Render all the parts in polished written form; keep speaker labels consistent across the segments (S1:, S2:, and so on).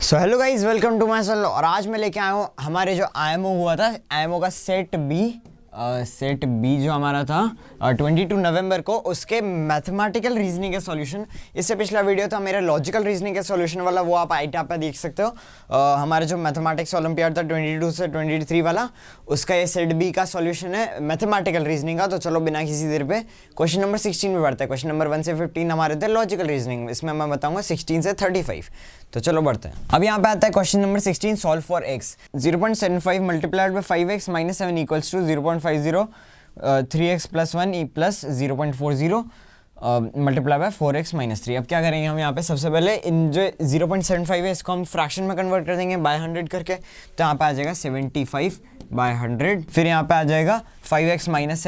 S1: So hello guys, welcome to my channel. और आज मैं लेके आया हूँ हमारे जो आईएमओ हुआ था, आईएमओ का सेट बी जो हमारा था 22 नवंबर को, उसके मैथमेटिकल रीजनिंग के सॉल्यूशन। इससे पिछला वीडियो था मेरा लॉजिकल रीजनिंग के सॉल्यूशन वाला, वो आप आई टैब पे देख सकते हो। हमारे जो मैथमेटिक्स ओलंपियाड था 22 से 23 वाला, उसका ये सेट बी का सॉल्यूशन है मैथमेटिकल रीजनिंग का। तो चलो बिना किसी देर पे क्वेश्चन नंबर 16 में बढ़ते हैं। क्वेश्चन नंबर 1 से 15 हमारे थे लॉजिकल रीजनिंग, इसमें मैं बताऊंगा 16 से 35। तो चलो बढ़ते हैं। अब यहाँ पे आता है question number 16, solve for x। 0.75 multiplied by 5x minus 7 equals to 0.50 3x plus 1 plus 0.40 multiply by 4x minus 3। अब क्या करेंगे हम यहाँ पे, सबसे पहले इन जो 0.75 है इसको हम फ्रैक्शन में कन्वर्ट कर देंगे बाय 100 करके। तो यहाँ पे आ जाएगा 75 बाय 100। फिर यहाँ पे आ जाएगा 5x minus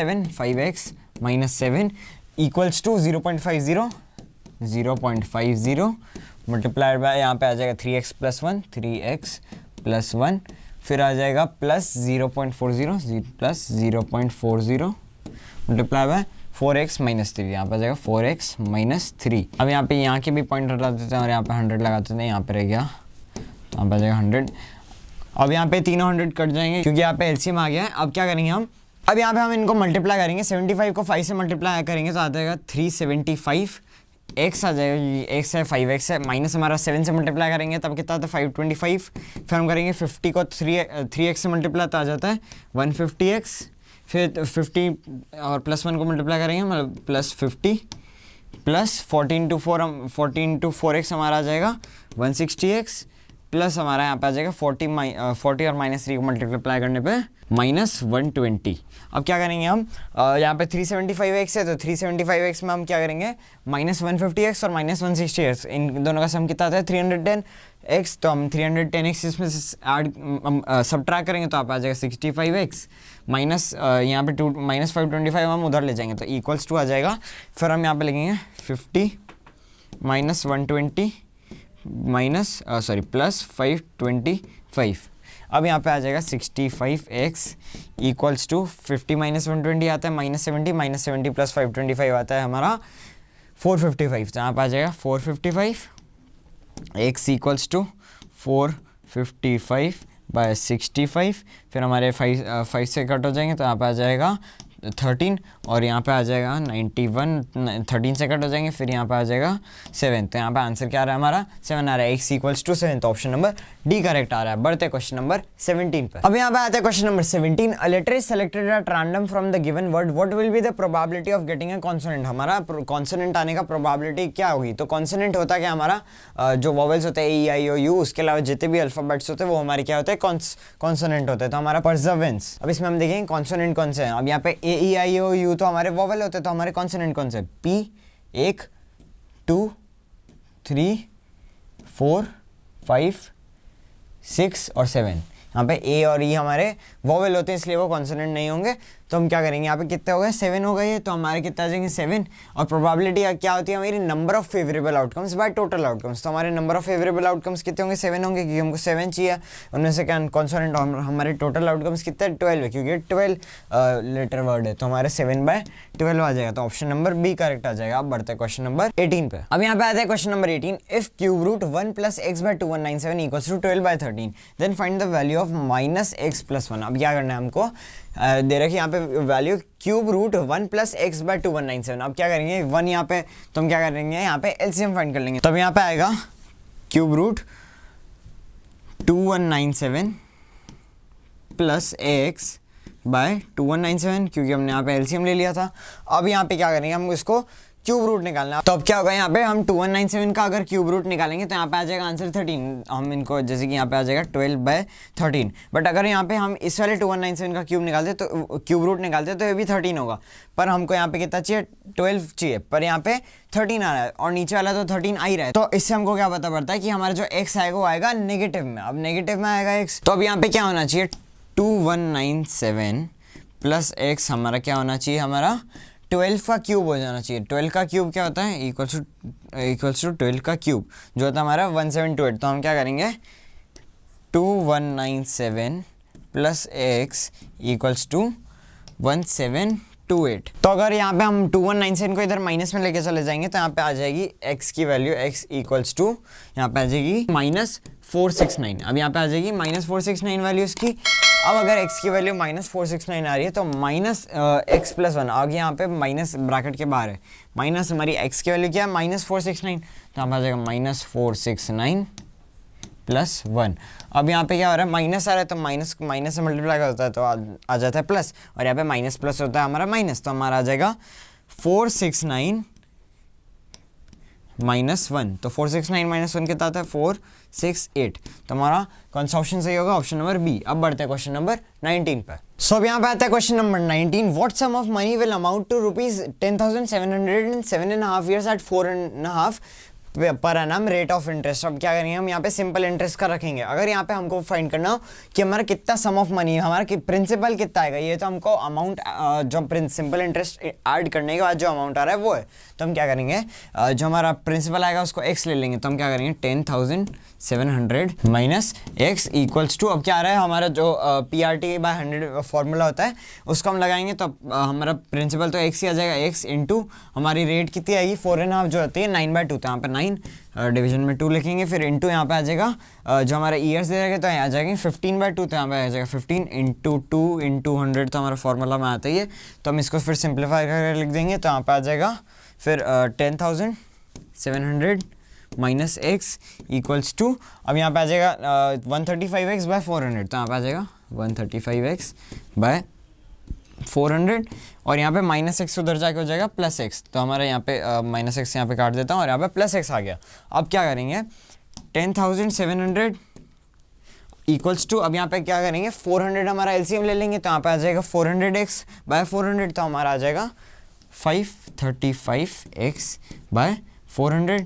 S1: 7 equals to 0.50 multiplied by, यहाँ पे आ जाएगा 3x प्लस 1 फिर आ जाएगा plus 0.40 multiply by 4x minus 3, यहाँ पे आ जाएगा 4x माइनस 3। अब यहाँ पे यहाँ के भी पॉइंट लगा देते हैं और यहाँ पे 100 लगा देते हैं, यहाँ पे रह गया, तो यहाँ पे आ जाएगा 100। अब यहाँ पे तीनों 100 कट जाएंगे क्योंकि यहाँ पे एलसीएम आ गया है। अब क्या करेंगे हम, अब यहाँ पे हम इनको मल्टीप्लाई करेंगे। 75 को 5 से मल्टीप्लाई करेंगे तो आ जाएगा 375। x आ जाएगा, x है 5x है, माइनस हमारा 7 से मल्टीप्लाई करेंगे तब कितना आता है 525। फिर हम करेंगे 50 को 3x से मल्टीप्लाई तो आ जाता है 150x। फिर 50 और प्लस 1 को मल्टीप्लाई करेंगे मतलब प्लस 50 प्लस 14 to 4x हमारा आ जाएगा 160x प्लस हमारा यहाँ पे आ जाएगा 40 और माइनस 3 को मल्टीप्लाई करने पे माइनस 120। अब क्या करेंगे हम, यहाँ पे 375x है तो 375x में हम क्या करेंगे, माइनस 150x और माइनस 160x, इन दोनों का सम कितना आता है 310x। तो हम 310x इसमें ऐड सब्ट्रैक्ट करेंगे तो आप आ जाएगा 65x माइनस यहाँ पे माइनस 525 हम उधर ले जाएंगे तो इक्वल्स टू आ जाएगा। फिर हम यहाँ पे लिखेंगे 50 माइनस 120 प्लस 525। अब यहाँ पे आ जाएगा 65x इक्वल्स टू 50 माइनस 120 आता है माइनस 70 प्लस 525 आता है हमारा 455। तो यहाँ पे आ जाएगा 455 x इक्वल्स टू 455 बाय 65। फिर हमारे 5 से कट हो जाएंगे तो यहाँ पे आ जाएगा 13 और यहाँ पे आ जाएगा 91, 13 से कट हो जाएंगे। फिर यहाँ पे आ जाएगा 7। तो यहाँ पे आंसर क्या आ रहा है हमारा 7 आ रहा है, x इक्वल्स टू 7। तो ऑप्शन नंबर डी करेक्ट आ रहा है। बढ़ते क्वेश्चन नंबर 17 पे। अब यहाँ पे आता है question number 17, a letter is selected at random from the given word, what will be the probability of getting a consonant. हमारा कॉन्सोनेंट आने का प्रोबेबिलिटी क्या होगी। तो कॉन्सोनेंट होता है क्या, हमारा जो वॉवेल्स होते हैं ए ई आई ओ यू, उसके अलावा जितने भी अल्फाबेट्स होते हैं वो हमारे क्या होते हैं, कॉन्सोनेंट होते हैं। तो हमारा परजर्वेंस, अब इसमें हम देखेंगे कॉन्सोनेंट कौन से हैं। अब यहाँ पे ए ई आई ओ यू तो हमारे वॉवेल होते हैं, तो हमारे कॉन्सोनेंट कौन से, पी 1 2 3 4 5 6 और 7। यहाँ पे ए और ई हमारे वॉवेल होते हैं इसलिए वो कॉन्सोनेंट नहीं होंगे। तो हम क्या करेंगे, यहाँ पे कितने हो गए 7 हो गए, तो हमारे कितना आ जाएंगे 7। और प्रोबेबिलिटी क्या होती है हमारी, number of favourable outcomes by total outcomes. तो हमारे नंबर ऑफ फेवरेबल आउटकम्स कितने होंगे, 7 होंगे क्योंकि हमको 7 चाहिए। उनमें से क्या कॉन्सोनेंट हमारे टोटल आउटकम्स कितने 12 है क्योंकि 12 लेटर वर्ड है, तो हमारे 7/12 आ जाएगा। तो ऑप्शन नंबर बी करेक्ट आ जाएगा। अब बढ़ते हैं क्वेश्चन नंबर 18 पे। अब यहाँ पे आता है question number 18, if cube root 1 plus x by 2197 equals to 12/13 then find the value of minus x plus 1। अब क्या करना है हमको, दे रखी यहाँ पे value cube root 1 plus x by 2197। अब क्या करेंगे 1 यहाँ पे, तो हम क्या करेंगे यहाँ पे एलसीएम फाइंड कर लेंगे। तब यहाँ पे आएगा cube root 2197 plus x by 2197 क्योंकि हमने यहाँ पे एलसीएम ले लिया था। अब यहाँ पे क्या करेंगे, हम इसको क्यूब रूट निकालना है। तो अब क्या होगा, यहाँ पे हम 2197 का अगर क्यूब रूट निकालेंगे तो यहाँ पे आ जाएगा आंसर 13। हम इनको जैसे कि यहाँ पे आ जाएगा 12/13। बट अगर यहाँ पे हम इस वाले 2197 का क्यूब निकालते तो क्यूब रूट निकालते तो ये भी 13 होगा। पर हमको यहाँ पे कितना चाहिए, 12 चाहिए, पर यहाँ पे 13 आ रहा है और नीचे वाला तो 13 आ ही रहा है। तो इससे हमको क्या पता पड़ता है कि हमारा जो x आएगा वो आएगा नेगेटिव में। अब नेगेटिव में आएगा x, तो अब यहाँ पे क्या होना चाहिए 2197 प्लस x हमारा क्या होना चाहिए, हमारा 12 का क्यूब हो जाना चाहिए। 12 का क्यूब क्या होता है, इक्वल्स टू 12 का क्यूब जो होता है हमारा 1728। तो हम क्या करेंगे 2197 प्लस x इक्वल्स टू 1728। 28। तो अगर यहाँ पे हम 2197 को इधर माइनस में लेके चले जाएंगे तो यहाँ पे आ जाएगी x की वैल्यू x इक्वल्स टू यहाँ पे आ जाएगी -469। अब यहाँ पे आ जाएगी -469 वैल्यू इसकी। अब अगर x की वैल्यू -469 आ रही है तो -x+1 आगे यहाँ पे माइनस ब्रैकेट के बाहर है, माइनस हमारी x की वैल्यू क्या है -469, तो यहाँ पे आ जाएगा -469 +1। अब यहाँ पे क्या हो रहा है, माइनस आ रहा है तो माइनस माइनस से मल्टीप्लाई होता है तो आ जाता है प्लस, और यहाँ पे माइनस प्लस होता है हमारा माइनस, तो हमारा आ जाएगा 469 -1। तो 469 -1 कितना आता है 468। तो हमारा कौन सा ऑप्शन सही होगा, ऑप्शन नंबर बी। अब बढ़ते हैं क्वेश्चन नंबर 19 पर। सो अब यहाँ पे आता है question number 19। What sum of money will amount to ₹10,707.5 years at 4.5 per annum rate of interest. अब क्या करेंगे हम यहाँ पे सिंपल इंटरेस्ट का रखेंगे। अगर यहाँ पे हमको फाइंड करना हो कि हमारा कितना सम ऑफ मनी है, हमारा प्रिंसिपल कितना आएगा, ये तो हमको अमाउंट जो सिंपल इंटरेस्ट ऐड करने के बाद जो अमाउंट आ रहा है वो है, तो हम क्या करेंगे जो हमारा प्रिंसिपल आएगा उसको x ले लेंगे। तो हम क्या करेंगे 10,700 माइनस x इक्वल्स टू, अब क्या आ रहा है हमारा जो PRT/100 फॉर्मूला होता है उसको हम लगाएंगे तो हमारा प्रिंसिपल तो x ही आ जाएगा, x इंटू हमारी रेट कितनी आएगी 4.5 जो होती है 9/2, तो यहाँ पे 9 डिवीजन में 2 लिखेंगे, फिर इंटू यहाँ पे आ जाएगा जो हमारा ईयर्स दे रखे तो यहाँ आ जाएंगे 15/2, तो यहाँ पे आ जाएगा 15 इंटू 2 इंटू 100, तो हमारा फॉर्मूला में आता ही है, तो हम इसको फिर सिंप्लीफाई करके लिख देंगे। तो यहाँ पे आ जाएगा फिर 10,700 माइनस एक्स इक्वल्स टू, अब यहाँ पे आ जाएगा 135x/400, तो यहाँ पे आ जाएगा 135x/400, और यहाँ पे -x उधर जाके हो जाएगा +x, तो हमारा यहाँ पे -x यहाँ पे काट देता हूँ और यहाँ पे +x आ गया। अब क्या करेंगे 10,700 इक्वल्स टू, अब यहाँ पे क्या करेंगे 400 हमारा एलसीएम ले लेंगे, तो यहाँ पे आ जाएगा 400x/400, तो हमारा आ जाएगा 535x/400,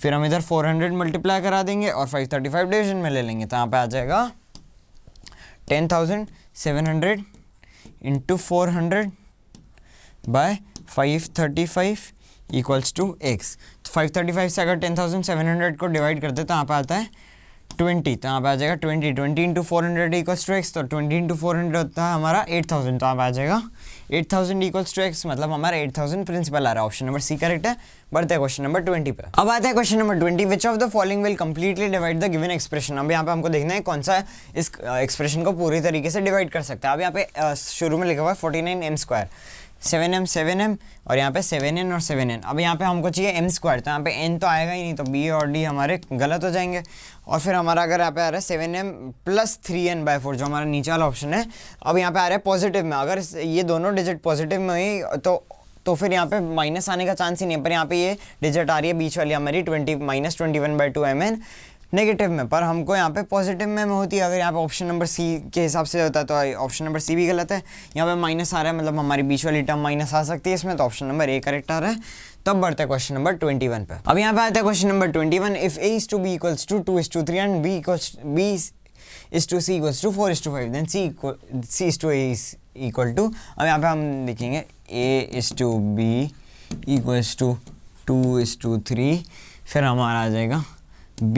S1: फिर हम इधर 400 मल्टीप्लाई करा देंगे और 535 डिवीजन में ले लेंगे, तो यहाँ पे आ जाएगा 10,700 इंटू 400/535 इक्वल्स टू x। तो 535 से अगर 10,700 को डिवाइड करते तो यहाँ पे आता है 20, तो यहाँ पे आ जाएगा 20 इंटू 400 इक्वल्स टू x, तो 20 इंटू 400 होता है हमारा 8,000, तो यहाँ पे आ जाएगा 8,000 इक्वल्स टू x, मतलब हमारा 8,000 प्रिंसिपल आ रहा है। ऑप्शन नंबर सी करेक्ट है। बढ़ते हैं क्वेश्चन नंबर 20 पे। अब आता है question number 20, which of the following will completely divide the given expression. अब यहाँ पे हमको देखना है कौन सा इस एक्सप्रेशन को पूरी तरीके से डिवाइड कर सकता है। अब यहाँ पे शुरू में लिखा हुआ है 49m², 7m 7m और यहाँ पे 7n और 7n। अब यहाँ पे हमको चाहिए m², तो यहाँ पे n तो आएगा ही नहीं, तो b और d हमारे गलत हो जाएंगे। और फिर हमारा अगर यहाँ पे आ रहा है 7m + 3n/4 जो हमारा नीचे वाला ऑप्शन है। अब यहाँ पे आ रहा है पॉजिटिव में, अगर ये दोनों डिजिट पॉजिटिव में हुई तो फिर यहाँ पे माइनस आने का चांस ही नहीं है, पर यहाँ पे ये डिजिट आ रही है बीच वाली हमारी -21/2 mn नेगेटिव में, पर हमको यहाँ पे पॉजिटिव में होती है। अगर यहाँ पे ऑप्शन नंबर सी के हिसाब से होता है तो ऑप्शन नंबर सी भी गलत है। यहाँ पे माइनस आ रहा है, मतलब हमारी बीच वाली टर्म माइनस आ सकती है इसमें, तो ऑप्शन नंबर ए करेक्ट आ रहा है। तब बढ़ते हैं क्वेश्चन नंबर 21 पे। अब यहाँ पे आता है question number 21, if a is to b equals to 2 is to 3 and b is to c equals to 4 is to 5 then c is to a is equal to, अब यहाँ पे हम लिखेंगे a is to b equals to 2 is to 3, फिर हमारा आ जाएगा b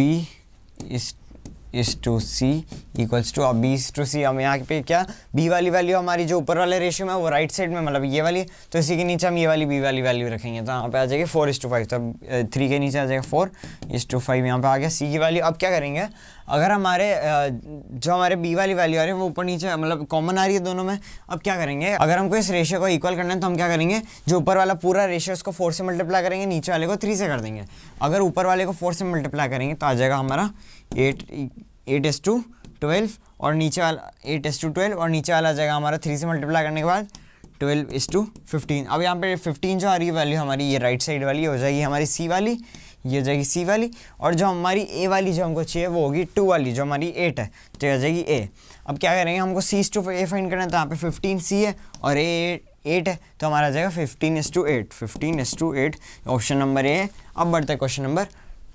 S1: is to c equals to, अब b is to c, हम यहाँ पे क्या b वाली वैल्यू हमारी जो ऊपर वाले रेशियो में वो राइट साइड में, मतलब ये वाली, तो इसी के नीचे हम ये वाली b वाली वैल्यू रखेंगे, तो यहाँ पे आ जाएगी 4 is to 5, तो 3 के नीचे आ जाएगा 4 is to 5, यहाँ पे आ गया c की वैल्यू। अब क्या करेंगे, अगर हमारे जो हमारे b वाली वैल्यू आ रही है वो ऊपर नीचे मतलब कॉमन आ रही है दोनों में, अब क्या करेंगे अगर हमको इस रेशियो को इक्वल करना है तो हम क्या करेंगे, जो ऊपर वाला पूरा रेशियो उसको 4 से मल्टीप्लाई करेंगे, नीचे वाले को 3 से कर देंगे। अगर ऊपर वाले को 4 से मल्टीप्लाई करेंगे तो आ जाएगा हमारा 8:12 और नीचे वाला 8:12 और नीचे वाला आ जाएगा हमारा 3 से मल्टीप्लाई करने के बाद 12:15। अब यहाँ पे 15 जो आ रही है वैल्यू हमारी ये राइट साइड वाली हो जाएगी हमारी सी वाली, ये हो जाएगी सी वाली, और जो हमारी ए वाली जो हमको चाहिए वो होगी 2 वाली जो हमारी 8 है, तो हो जाएगी ए। अब क्या करेंगे, हमको सी इस टू ए फाइंड करना है, तो यहाँ पे 15 सी है और ए 8 है, तो हमारा आ जाएगा 15:8 ऑप्शन नंबर ए है। अब बढ़ते हैं क्वेश्चन नंबर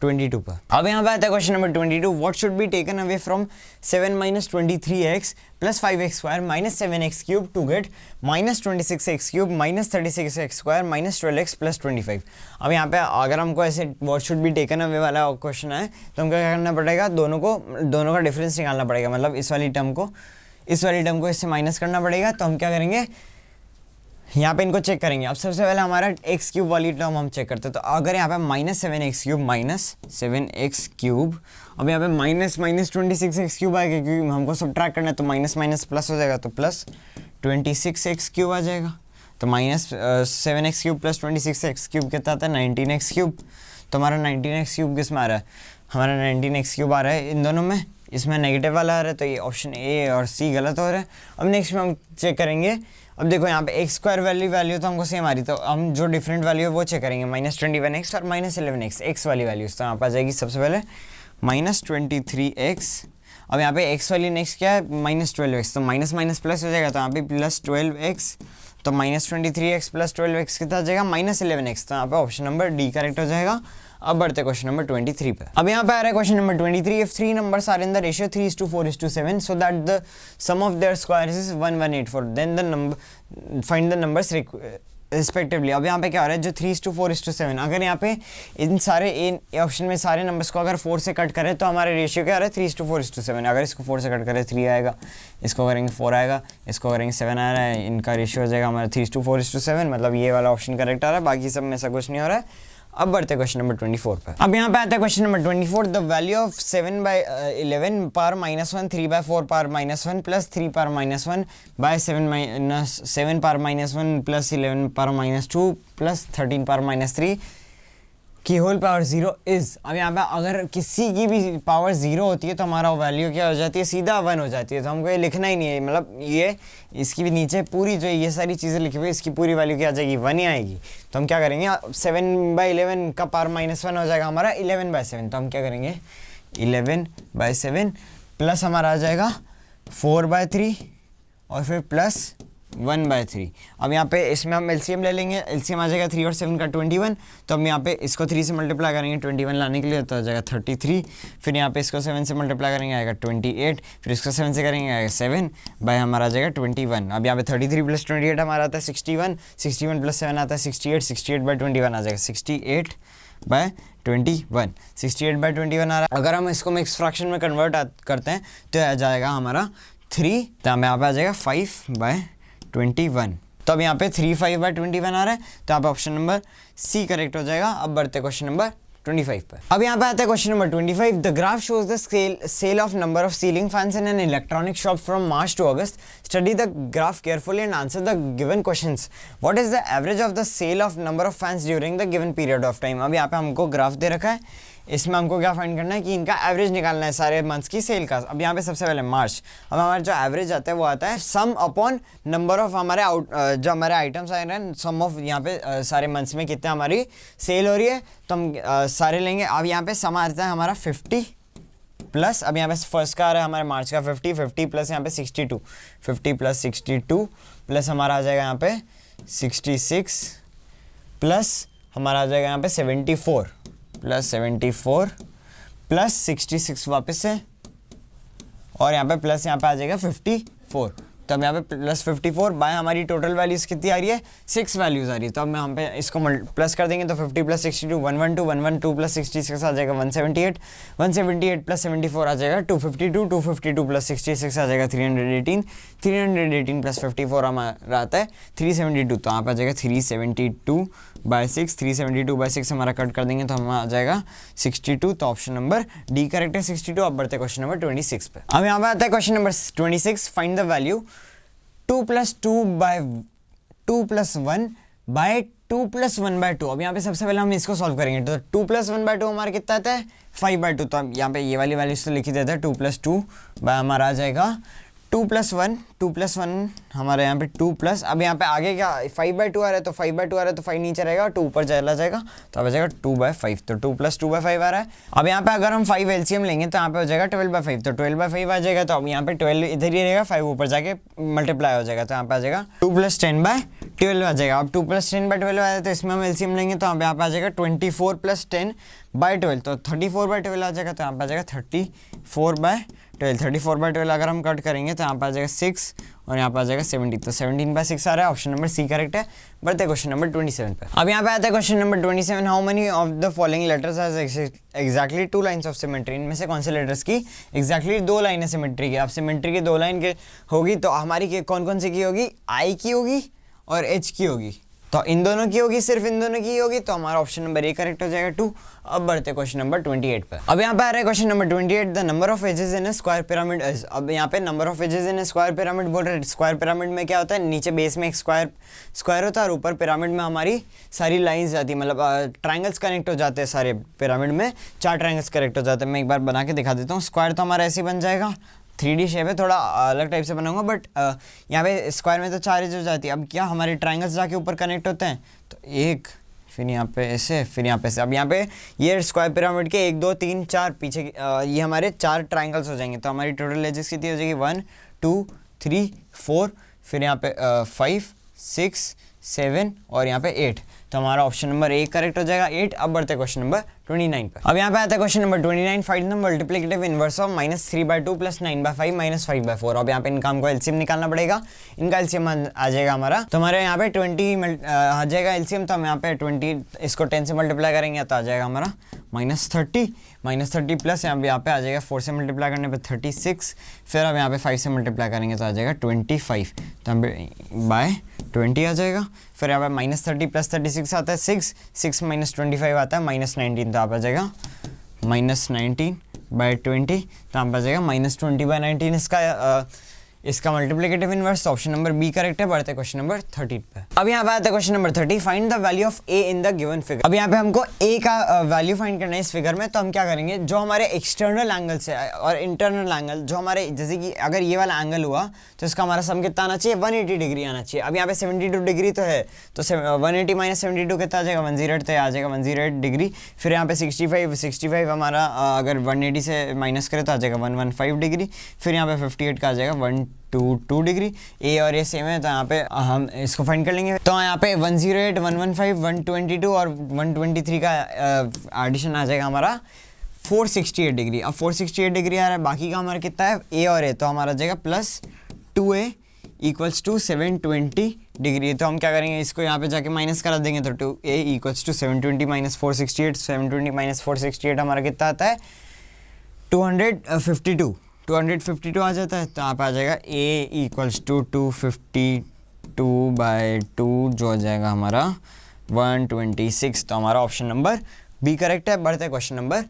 S1: 22 पर। अब यहाँ पे आता है question number 22, what should be taken away from 7 - 23x + 5x² - 7x³ to get -26x³ - 36x² - 12x + 25। अब यहाँ पे अगर हमको ऐसे what should be taken away वाला क्वेश्चन है तो हमको क्या करना पड़ेगा, दोनों का डिफरेंस निकालना पड़ेगा, मतलब इस वाली टर्म को इससे माइनस करना पड़ेगा। तो हम क्या करेंगे, यहाँ पे इनको चेक करेंगे। अब सबसे पहले हमारा एक्स क्यूब वाली टर्म हम चेक करते हैं। तो अगर यहाँ पे -7x3 अब यहाँ पे -26x3 आएगा क्योंकि हमको सब्ट्रैक्ट करना है, तो माइनस माइनस प्लस हो जाएगा, तो प्लस 26x3 आ जाएगा। तो -7x3 प्लस 26x3 कितना आता है 19x3। तो हमारा 19x3 किस में आ रहा है, हमारा 19x3 आ रहा है इन दोनों में, इसमें नेगेटिव वाला आ रहा है, तो ये ऑप्शन ए और सी गलत हो रहा है। अब नेक्स्ट में हम चेक करेंगे। अब देखो यहाँ पे एक्स स्क्वायर वैल्यू तो हमको सेम आ रही, तो हम जो डिफरेंट वैल्यू है वो चेक करेंगे, -21x और -11x एक्स वाली वैल्यूज। तो यहाँ पर आ जाएगी सबसे पहले -23x। अब यहाँ पे एक्स वाली नेक्स्ट क्या है -12x, तो माइनस माइनस प्लस हो जाएगा, तो यहाँ पे +12x। तो -23x प्लस 12x कितना आ जाएगा -11x। तो यहाँ पे ऑप्शन नंबर डी करेक्ट हो जाएगा। अब बढ़ते क्वेश्चन नंबर 23 पे। अब यहाँ पे आ रहा है question number 23, if 3 numbers are in the ratio 3:4:7 so that the sum of their squares is 1184 then the number find the numbers respectively. अब यहाँ पे क्या हो रहा है, जो 3:4:7, अगर यहाँ पे इन सारे ऑप्शन में सारे नंबर्स को अगर 4 से कट करें तो हमारा रेशियो क्या आ रहा है 3:4:7। अगर इसको 4 से कट करें 3 आएगा, इसको करेंगे 4 आएगा, इसको करेंगे 7 आ रहा है, इनका रेशियो हो जाएगा हमारा 3:4:7, मतलब ये वाला ऑप्शन करेक्ट आ रहा है, बाकी सब में ऐसा कुछ नहीं हो रहा है। अब बढ़ते क्वेश्चन नंबर 24 पे। अब यहाँ पे आता है question number 24, the value of 7/11 power -1 3/4 power -1 plus 3 power -1 by 7 power -1 plus 11 power -2 plus 13 power -3 की होल पावर 0 इज। अब यहाँ पे अगर किसी की भी पावर 0 होती है तो हमारा वैल्यू क्या हो जाती है, सीधा 1 हो जाती है। तो हमको ये लिखना ही नहीं है, मतलब ये इसकी भी नीचे पूरी जो ये सारी चीज़ें लिखी हुई है इसकी पूरी वैल्यू क्या आ जाएगी 1 ही आएगी। तो हम क्या करेंगे 7/11 का पावर -1 हो जाएगा हमारा 11/7। तो हम क्या करेंगे 11/7 प्लस हमारा आ जाएगा 4/3 और फिर प्लस 1/3। अब यहाँ पे इसमें हम एलसीएम ले लेंगे, एलसीएम आ जाएगा 3 और 7 का 21। तो हम यहाँ पे इसको 3 से मल्टीप्लाई करेंगे 21 लाने के लिए, तो आ जाएगा 33। फिर यहाँ पे इसको 7 से मल्टीप्लाई करेंगे आएगा 28। फिर इसको 7 से करेंगे आएगा 7 बाय हमारा आ जाएगा 21। अब यहाँ पे 33 प्लस 28 हमारा आता है 61, 61 प्लस 7 आता है 68, 68/21 आ जाएगा 68/21, 68/21 आ रहा है। अगर हम इसको मिक्स फ्रैक्शन में कन्वर्ट करते हैं तो आ जाएगा हमारा 3, तो हमें यहाँ पे आ जाएगा 5/21। तो अब यहाँ पे 3 5/21 आ रहा है, तो यहाँ पे ऑप्शन नंबर सी करेक्ट हो जाएगा। अब बढ़ते क्वेश्चन नंबर 25 पर। अब यहाँ पे आता है question number 25, the graph shows the sale of number of ceiling fans in an electronic shop from March to August. Study the graph carefully and answer the given questions. What is the average of the sale of number of fans during the given period of time. अब यहाँ पे हमको graph दे रखा है, इसमें हमको क्या find करना है कि इनका एवरेज निकालना है सारे मंथ्स की सेल का। अब यहाँ पे सबसे पहले मार्च, अब हमारा जो एवरेज आता है वो आता है सम अपॉन नंबर ऑफ हमारे जो हमारे आइटम्स आए हैं, सम ऑफ यहाँ पे सारे मंथ्स में कितने हमारी सेल हो रही है, तो हम सारे लेंगे। अब यहाँ पे सम आता है हमारा 50 प्लस, अब यहाँ पे फर्स्ट का आ रहा है हमारे मार्च का 50 प्लस यहाँ पे 62, 50 प्लस 62 प्लस हमारा आ जाएगा यहाँ पे 66 प्लस हमारा आ जाएगा यहाँ पे 74 प्लस 74 प्लस 66 वापस से, और यहाँ पे प्लस यहाँ पे आ जाएगा 54। तो अब यहाँ पे प्लस 54 बाय हमारी टोटल वैल्यूज कितनी आ रही है 6 वैल्यूज आ रही है। तो अब मैं यहाँ पे इसको प्लस कर देंगे तो 50 प्लस 62 112, 112 प्लस 66 आ जाएगा 178, 178 प्लस 74 आ जाएगा 252, 252 प्लस 66 आ जाएगा 318, 318 प्लस 54 हमारा आता है 372। तो यहाँ पे आ जाएगा 372/6, 372/6 हमारा कट कर देंगे तो हम आ जाएगा 62। तो ऑप्शन नंबर डी करेक्ट है 62। अब बढ़ते क्वेश्चन नंबर 26 पे। अब यहाँ पे आता है question number 26, find the value 2 + 2 + 1/2 + 1/2। अब यहाँ पे सबसे पहले हम इसको सॉल्व करेंगे, तो 2 + 1/2 हमारा कितना आता है 5/2। तो अब यहाँ पे ये वाली वैल्यू से लिखी देते हैं 2 + 2 हमारा आ जाएगा 2 + 1, 2 + 1 हमारे यहाँ पे 2 प्लस, अब यहाँ पे आगे क्या 5/2 आ रहा है, तो 5/2 आ रहा है तो 5 नीचे रहेगा और 2 ऊपर चला जाएगा, तो अब आ जाएगा 2/5। तो 2 + 2/5 आ रहा है। अब यहाँ पे अगर हम 5 एलसीएम लेंगे तो यहाँ पे हो जाएगा 12/5, तो 12/5 आ जाएगा। तो अब यहाँ पे 12 इधर ही रहेगा, 5 ऊपर जाके मल्टीप्लाई हो जाएगा, तो यहाँ पे आ जाएगा 2 + 10/12 आ जाएगा। अब 2 + 10/12 आया तो इसमें हम एलसीएम लेंगे तो यहाँ पे आ जाएगा 24 + 10/12, तो 34/12 आ जाएगा। तो यहाँ पे आ जाएगा 34/12, 34/12 अगर हम कट करेंगे तो यहाँ पे आ जाएगा 6 और यहाँ पे आ जाएगा 17, तो 17/6 आ रहा है। ऑप्शन नंबर सी करेक्ट है। बढ़ते क्वेश्चन नंबर 27 पे। अब यहाँ पे आता है question number 27, how many of the following letters has exactly 2 lines of symmetry. इनमें से कौन से लेटर्स की एग्जैक्टली 2 लाइनें सिमेट्री की। अब सिमेट्री की 2 लाइन के होगी तो हमारी कौन कौन सी की होगी, आई की होगी और एच की होगी, तो इन दोनों की होगी, सिर्फ इन दोनों की होगी, तो हमारा ऑप्शन नंबर ए करेक्ट हो जाएगा 2। अब बढ़ते क्वेश्चन नंबर 28 पर। अब यहाँ पे आ रहा है question number 28, the number of edges in a square pyramid is. अब यहाँ पे number of edges in a square pyramid बोल रहे हैं। स्क्वायर पिरामिड में क्या होता है, नीचे बेस में एक स्क्वायर होता है और ऊपर पिरामिड में हमारी सारी लाइंस आती है, मतलब ट्राइंगल्स कनेक्ट हो जाते हैं। सारे पिरामिड में 4 ट्राइंगल्स कनेक्ट हो जाते हैं। मैं एक बार बना के दिखा देता हूँ। स्क्वायर तो हमारा ऐसे बन जाएगा, 3D शेप है, थोड़ा अलग टाइप से बनाऊंगा, बट यहाँ पे स्क्वायर में तो 4 एज हो जाती है। अब क्या हमारे ट्राइंगल्स जाके ऊपर कनेक्ट होते हैं, तो एक, फिर यहाँ पे ऐसे, फिर यहाँ पे ऐसे। अब यहाँ पे ये स्क्वायर पिरामिड के 1 2 3 4 पीछे ये हमारे 4 ट्राइंगल्स हो जाएंगे, तो हमारी टोटल एजेस कितनी हो जाएगी 1 2 3 4, फिर यहाँ पे 5 6 7 और यहाँ पे 8, तो हमारा ऑप्शन नंबर ए करेक्ट हो जाएगा 8। अब बढ़ते क्वेश्चन नंबर 29 पर। अब यहाँ पे आता है question number 29, find the multiplicative inverse of -3/2 + 9/5 - 5/4। अब यहाँ पे इनका हमको एलसीएम निकालना पड़ेगा। इनका एलसीएम आ जाएगा हमारा, तो हमारे यहाँ पे 20 आ जाएगा एलसीएम, तो हम यहाँ पे 20 इसको 10 से मल्टीप्लाई करेंगे तो आ जाएगा हमारा -30 प्लस यहाँ पे आ जाएगा 4 से मल्टीप्लाई करने पे 36, फिर अब यहाँ पे 5 से मल्टीप्लाई करेंगे तो आ जाएगा 25, तो हम बाय 20 आ जाएगा। फिर यहाँ पे -30 + 36 आता है 6 -25 आता है -19, तो आप आ जाएगा -19/20, तो आप आ जाएगा -20/19 इसका multiplicative inverse. Option number B correct है। बढ़ते क्वेश्चन नंबर 30 पे। अब यहाँ पे आता है question number 30, find the value of A in the given figure. अब यहाँ पे हमको ए का वैल्यू फाइंड करना है इस फिगर में, तो हम क्या करेंगे, जो हमारे एक्सटर्नल एंगल से और इंटरनल एंगल, जो हमारे जैसे कि अगर ये वाला एंगल हुआ तो इसका हमारा सम कितना आना चाहिए, 180 डिग्री आना चाहिए। अब यहाँ पे 72 डिग्री तो है, तो 180 - 72 कितना आ जाएगा, 108, तो आ जाएगा 108 डिग्री। फिर यहाँ पे 65 हमारा अगर 180 से माइनस करें तो आ जाएगा 115 डिग्री। फिर यहाँ पे 58 का आ जाएगा 122 डिग्री। ए और ए सेम है, तो यहाँ पे हम इसको फाइंड कर लेंगे। तो यहाँ पे 108 115 122 और 123 का एडिशन आ जाएगा हमारा 468 डिग्री। अब 468 डिग्री आ रहा है, बाकी का हमारा कितना है, ए और ए, तो हमारा आ जाएगा +2a = 720 डिग्री। तो हम क्या करेंगे, इसको यहाँ पे जाके माइनस करा देंगे, तो 2a = 720 - 468, 720 - 468 हमारा कितना आता है 252 आ जाता है। तो आप आ जाएगा a = 252/2, जो हो जाएगा हमारा 126, तो हमारा ऑप्शन नंबर बी करेक्ट है। बढ़ते हैं क्वेश्चन नंबर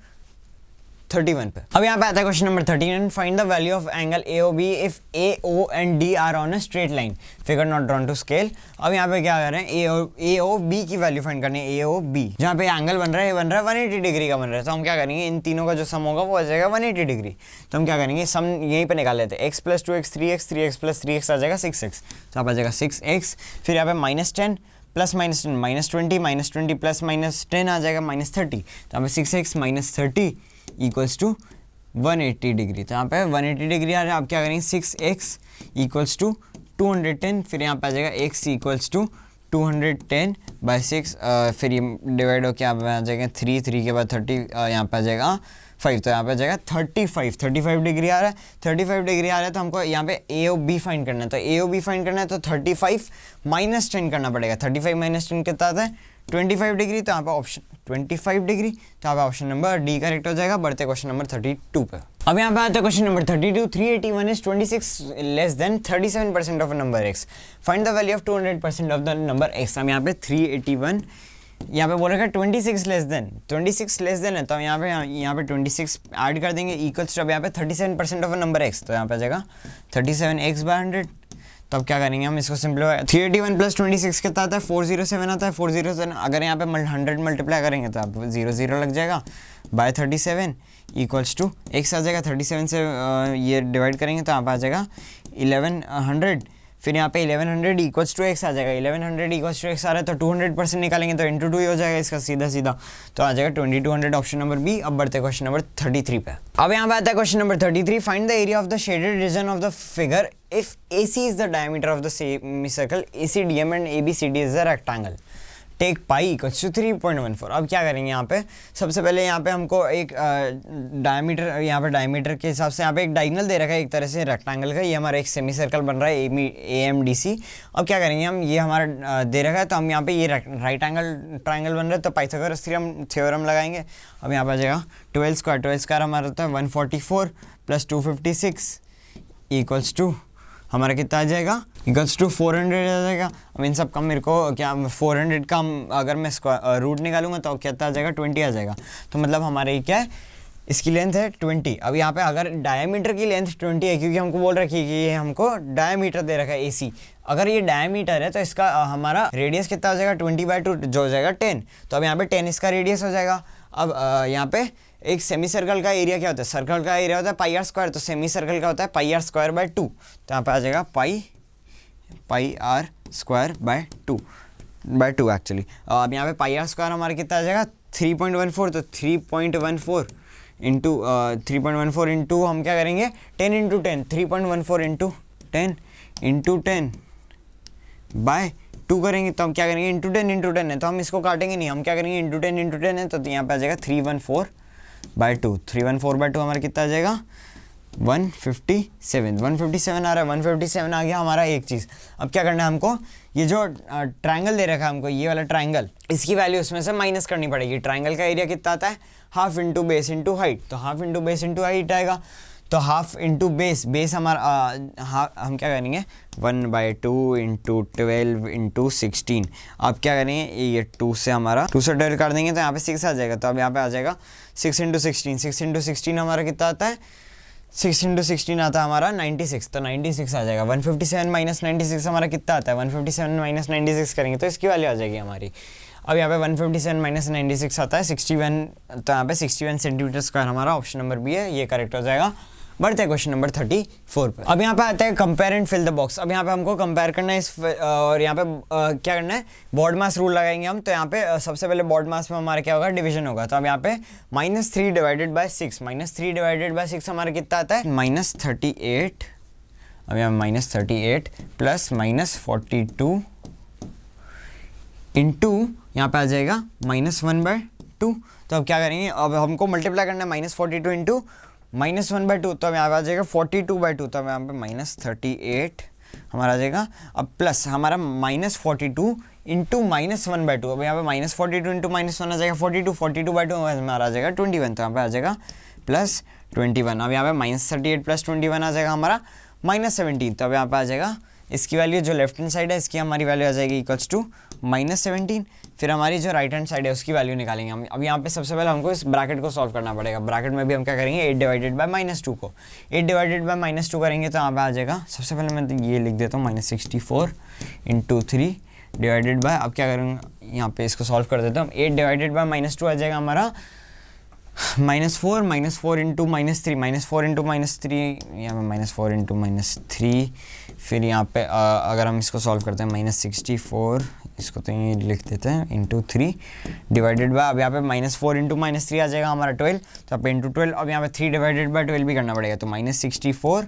S1: 31 पे। अब यहाँ पे आता है question number 31, find the value of angle AOB if AO and D are on a straight line, figure not drawn to scale. अब यहाँ पे क्या कर रहे हैं, AOB की वैल्यू फाइंड करनी है। AOB जहाँ पे एंगल बन रहा है, 180 डिग्री का बन रहा है, तो हम क्या करेंगे, इन तीनों का जो सम होगा वो आ जाएगा 180 डिग्री। तो हम क्या करेंगे, सम यहीं पे निकाल लेते हैं, x + 2x 3x 3x + 3x आ जाएगा 6x, तो आप आ जाएगा 6x। फिर यहाँ पे -10 + -10 -20 -20 + -10 आ जाएगा -30, तो यहाँ पे 6x - 30 = 180 डिग्री। तो यहाँ पे 180 डिग्री आ रहा है। आप क्या करेंगे, 6x = 210, फिर यहाँ पे आ जाएगा x = 210/6, फिर ये डिवाइड होकर यहाँ पे आ जाएगा 3 के बाद 30, यहाँ पे आ जाएगा 5, तो यहाँ पे आ जाएगा 35 डिग्री आ रहा है। 35 डिग्री आ रहा है, तो हमको यहाँ पे AOB फाइंड करना है। तो AOB फाइंड करना है तो 35 - 10 करना पड़ेगा। 35 - 10 कितना आता है 25 डिग्री, तो यहाँ पे ऑप्शन 25 डिग्री, तो यहाँ पे ऑप्शन नंबर डी करेक्ट हो जाएगा। बढ़ते क्वेश्चन नंबर 32 पे। अब यहाँ पे आता है question number 32, 381 is 26 less than 37% of a number x, find the value of 200% of the number x। हम यहाँ पे 381 यहाँ पे बोल रखा है 26 लेस देन है, तो हम यहाँ पे 26 ऐड कर देंगे इक्वल्स टू, अब यहाँ पे 37% ऑफ नंबर x, तो यहाँ पे आ जाएगा 37x/100। तो अब क्या करेंगे, हम इसको सिंपलीफाई, 381 + 26 कितना आता है 407 आता है। 407 अगर यहाँ पे 100 मल्टीप्लाई करेंगे तो आप 0 लग जाएगा, बाय 37 = x आ जाएगा। 37 से ये डिवाइड करेंगे तो यहाँ पे आ जाएगा 1100, फिर यहाँ पे 1100 = x आ जाएगा। 1100 = x आ रहा है, तो 200% निकालेंगे तो × 2 ही हो जाएगा इसका सीधा, तो आ जाएगा 2200, ऑप्शन नंबर बी। अब बढ़ते क्वेश्चन नंबर 33 पे। अब यहाँ पे आता है question number 33, find the area of the shaded region of the figure if AC is the diameter of the semicircle, ACDM and ABCD is the rectangle, take pi = 3.14। अब क्या करेंगे, यहाँ पे सबसे पहले यहाँ पे हमको एक डायमीटर, यहाँ पे डायमीटर के हिसाब से यहाँ पे एक डायगोनल दे रखा है एक तरह से रेक्टेंगल का। ये हमारा एक सेमी सर्कल बन रहा है AMDC। अब क्या करेंगे हम, ये हमारा दे रखा है, तो हम यहाँ पे ये राइट एंगल ट्राइंगल बन रहा है, तो पाइथागोरस थ्योरम लगाएंगे। अब यहाँ पे आ जाएगा 12² हमारा होता है 144 + 256 = हमारा कितना आ जाएगा, इक्वल्स टू 400 आ जाएगा। अब इन सब का मेरे को क्या 400 का अगर मैं रूट निकालूंगा तो कितना आ जाएगा, 20 आ जाएगा। तो मतलब हमारे क्या है, इसकी लेंथ है 20। अब यहाँ पे अगर डायमीटर की लेंथ 20 है, क्योंकि हमको बोल रखी है कि ये हमको डायमीटर दे रखा है AC, अगर ये डायमीटर है तो इसका हमारा रेडियस कितना हो जाएगा, 20/2 जो हो जाएगा 10। तो अब यहाँ पे 10 इसका रेडियस हो जाएगा। अब यहाँ पे एक सेमी सर्कल का एरिया क्या होता है, सर्कल का एरिया होता है पाई आर स्क्वायर, तो सेमी सर्कल का होता है पाई आर स्क्वायर बाय 2। तो यहाँ पे आ जाएगा पाई आर स्क्वायर बाय 2 एक्चुअली। अब यहाँ पे पाई आर स्क्वायर हमारा कितना आ जाएगा, 3.14। तो 3.14 इंटू हम क्या करेंगे, 10 इंटू 10, 3.14 इंटू 10 बाय 2 करेंगे। तो हम क्या करेंगे, इंटू 10 है तो हम इसको काटेंगे नहीं, हम क्या करेंगे, इंटू 10 है। तो यहाँ पे आ जाएगा 314/2। 314/2 हमारा कितना आ जाएगा, 157 आ रहा है। 157 आ गया हमारा एक चीज़। अब क्या करना है हमको, ये जो ट्रायंगल दे रखा है हमको, ये वाला ट्रायंगल, इसकी वैल्यू इसमें से माइनस करनी पड़ेगी। ट्रायंगल का एरिया कितना आता है, half into base into height. तो half into base into height आएगा। तो हाफ इंटू बेस हमारा हम क्या करेंगे, 1/2 इंटू 12 इंटू 16। अब क्या करेंगे, ये 2 से 12 कर देंगे तो यहाँ पे 6 आ जाएगा। तो अब यहाँ पे आ जाएगा 6 इंटू 16 हमारा कितना आता है, 6 इंटू 16 आता है हमारा 96। तो 96 आ जाएगा। 157 माइनस 96 हमारा कितना आता है, 157 माइनस 96 करेंगे तो इसकी वैल्यू आ जाएगी हमारी। अब यहाँ पे 157 माइनस 96 आता है 61। तो यहाँ पे 61 सेंटीमीटर स्क्वायर हमारा ऑप्शन नंबर बी है, ये करेक्ट हो जाएगा। बढ़ते हैं क्वेश्चन नंबर 34 पे। अब यहाँ पे आता है compare and fill the box. अब यहाँ पे हमको कंपेयर करना है और यहाँ पे क्या करना है, बॉड मास रूल लगाएंगे हम। तो यहाँ पे सबसे पहले बॉड मास में हमारा क्या होगा, डिवीजन होगा। तो अब यहाँ पे -3 डिवाइडेड बाय 6, -3 डिवाइडेड बाय 6 हमारा कितना आता है, -38। अब यहाँ -38 प्लस -42 इंटू यहाँ पे आ जाएगा -1/2। तो अब क्या करेंगे, अब हमको मल्टीप्लाई करना है, -42 इंटू -1/2। तो अब यहाँ पे आ जाएगा 42/2। तो अब यहाँ पे -38 हमारा आ जाएगा। अब प्लस हमारा -42 इंटू -1/2। अब यहाँ पे -42 इंटू -1 आ जाएगा 42/2 हमारा आ जाएगा 21। तो यहाँ पे आ जाएगा +21। अब यहाँ पे -38 + 21 आ जाएगा हमारा -17। तो अब यहाँ पे आ जाएगा इसकी वैल्यू जो लेफ्ट हैंड साइड है इसकी हमारी वैल्यू आ जाएगी इक्वल्स टू -17। फिर हमारी जो राइट हैंड साइड है उसकी वैल्यू निकालेंगे हम। अब यहाँ पे सबसे पहले हमको इस ब्रैकेट को सॉल्व करना पड़ेगा। ब्रैकेट में भी हम क्या करेंगे, 8 डिवाइडेड बाय -2 को 8 डिवाइडेड बाय -2 करेंगे तो यहाँ पे आ जाएगा। सबसे पहले मैं तो ये लिख देता हूँ, -64 इंटू 3 डिवाइडेड बाय, अब क्या करूँगा यहाँ पे इसको सॉल्व कर देता हूँ। 8 डिवाइडेड बाय -2 आ जाएगा हमारा -4 इंटू -3 -4 इंटू -3 यहाँ पे -4 इंटू -3। फिर यहाँ पे अगर हम इसको सॉल्व करते हैं -64, इसको तो ये लिख देते हैं, इंटू 3 डिवाइडेड बाय, अब यहाँ पे -4 इंटू -3 आ जाएगा हमारा 12। तो अब इंटू 12, अब यहाँ पे 3 डिवाइडेड बाय 12 भी करना पड़ेगा। तो -64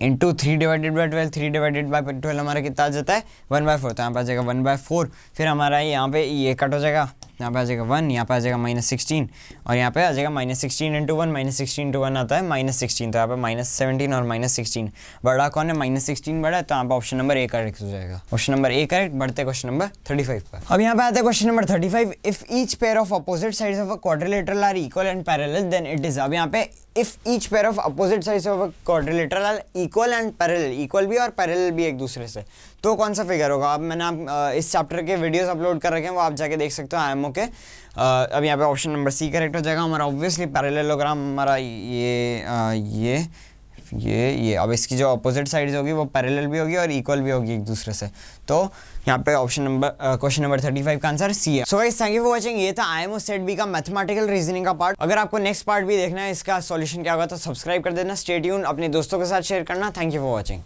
S1: into 3 divided by 12, 3 divided by 12 हमारा कितना आ जाता है 1/4। तो यहाँ पे आ जाएगा 1/4। फिर हमारा यहाँ पे ये कट हो जाएगा, यहाँ पे आ जाएगा 1, यहाँ पे आ जाएगा -16 और यहाँ पे आ जाएगा -16 इंटू 1, -16 इंटू 1 आता है -16। तो यहाँ पे -17 और -16 बड़ा कौन है, -16 बड़ा है। तो यहाँ पे ऑप्शन नंबर ए करेक्ट हो जाएगा। Option number A correct. बढ़ते क्वेश्चन नंबर 35 पर। अब यहाँ पे आता है question number 35। If each pair of opposite sides of a quadrilateral are equal and parallel then it is. अब यहाँ पे if each pair of opposite sides of a quadrilateral are equal and parallel, equal भी और parallel भी एक दूसरे से, तो कौन सा फिगर होगा। अब मैंने इस चैप्टर के वीडियोस अपलोड कर रखे हैं, वो आप जाके देख सकते हो IMO के। अब यहाँ पे ऑप्शन नंबर सी करेक्ट हो जाएगा हमारा। ऑब्वियसली पैरेललोग्राम हमारा ये अब इसकी जो अपोजिट साइड्स होगी वो पैरेलल भी होगी और इक्वल भी होगी एक दूसरे से। तो यहाँ पे ऑप्शन नंबर क्वेश्चन नंबर 35 का आंसर सी है। So guys thank you for watching. ये था IMO सेट बी का मैथमेटिकल रीजनिंग का पार्ट। अगर आपको नेक्स्ट पार्ट भी देखना है इसका सॉल्यूशन क्या होगा तो सब्सक्राइब कर देना। स्टे ट्यून, अपने दोस्तों के साथ शेयर करना। Thank you for watching.